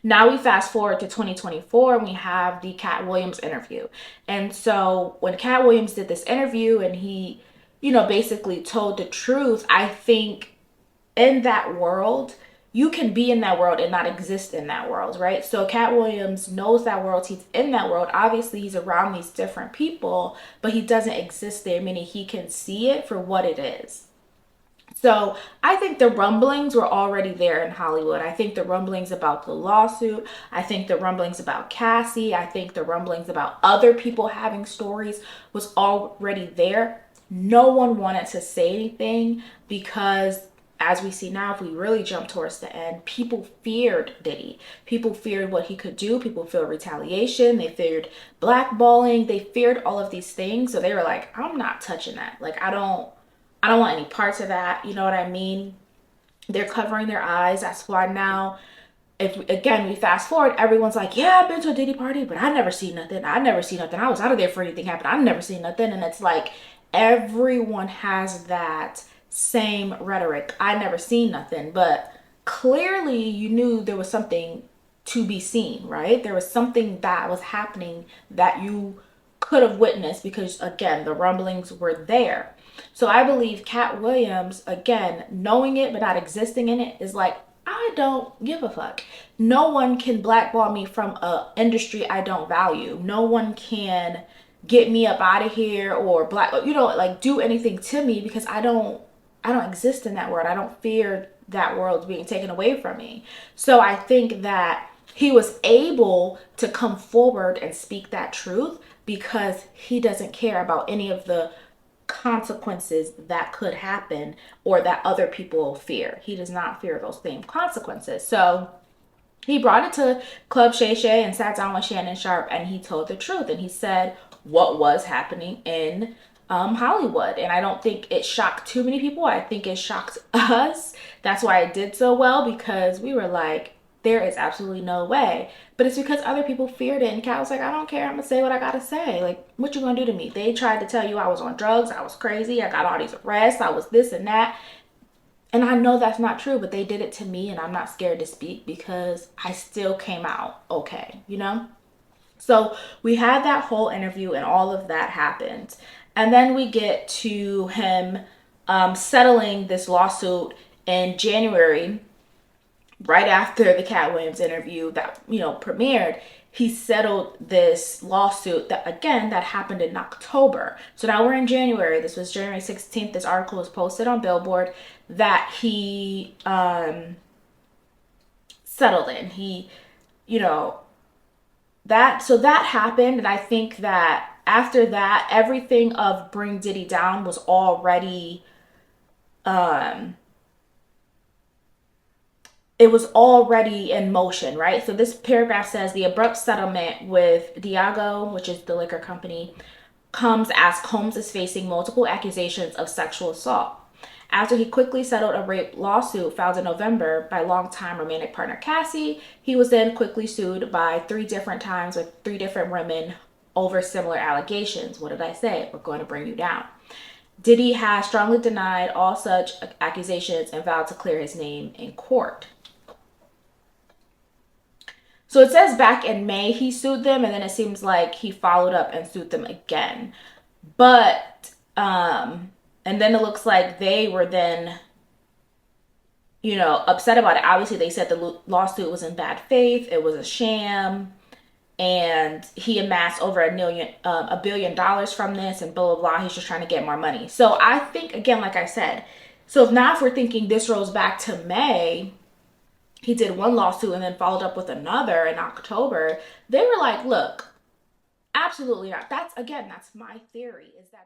Now we fast forward to 2024 and we have the Katt Williams interview. And so when Katt Williams did this interview and he, basically told the truth, I think in that world, you can be in that world and not exist in that world, right? So Katt Williams knows that world. He's in that world. Obviously, he's around these different people, but he doesn't exist there, meaning he can see it for what it is. So I think the rumblings were already there in Hollywood. I think the rumblings about the lawsuit, I think the rumblings about Cassie, I think the rumblings about other people having stories was already there. No one wanted to say anything because, as we see now, if we really jump towards the end, people feared Diddy. People feared what he could do. People feared retaliation. They feared blackballing. They feared all of these things. So they were like, I'm not touching that. Like, I don't want any parts of that. You know what I mean? They're covering their eyes. That's why now, if again we fast forward, everyone's like, yeah, I've been to a Diddy party, but I never seen nothing. I never seen nothing. I was out of there for anything happened. I never seen nothing. And it's like everyone has that same rhetoric. I never seen nothing. But clearly you knew there was something to be seen, right? There was something that was happening that you could have witnessed because, again, the rumblings were there. So I believe Katt Williams, again, knowing it but not existing in it, is like, I don't give a fuck. No one can blackball me from a industry I don't value. No one can get me up out of here or like do anything to me because I don't exist in that world. I don't fear that world being taken away from me. So I think that he was able to come forward and speak that truth because he doesn't care about any of the consequences that could happen or that other people fear. He does not fear those same consequences. So he brought it to Club Shay Shay and sat down with Shannon Sharpe and he told the truth and he said what was happening in Hollywood. And I don't think it shocked too many people. I think it shocked us. That's why it did so well, because we were like, there is absolutely no way. But it's because other people feared it. And Kat was like, I don't care. I'm going to say what I got to say. Like, what you going to do to me? They tried to tell you I was on drugs. I was crazy. I got all these arrests. I was this and that. And I know that's not true, but they did it to me. And I'm not scared to speak because I still came out okay, So we had that whole interview and all of that happened. And then we get to him settling this lawsuit in January, right after the Katt Williams interview that, premiered. He settled this lawsuit that happened in October. So now we're in January. This was January 16th. This article was posted on Billboard that he settled in. He, that happened. And I think that after that, everything of Bring Diddy Down was already, it was already in motion, right? So this paragraph says the abrupt settlement with Diageo, which is the liquor company, comes as Combs is facing multiple accusations of sexual assault. After he quickly settled a rape lawsuit filed in November by longtime romantic partner Cassie, he was then quickly sued by 3 different times with 3 different women over similar allegations. What did I say? We're going to bring you down. Diddy has strongly denied all such accusations and vowed to clear his name in court. So it says back in May he sued them, and then it seems like he followed up and sued them again. But, and then it looks like they were then, upset about it. Obviously, they said the lawsuit was in bad faith. It was a sham. And he amassed over $1 billion from this and blah, blah, blah. He's just trying to get more money. So I think, again, like I said, so if we're thinking this rolls back to May, he did one lawsuit and then followed up with another in October. They were like, look, absolutely not. That's my theory, is that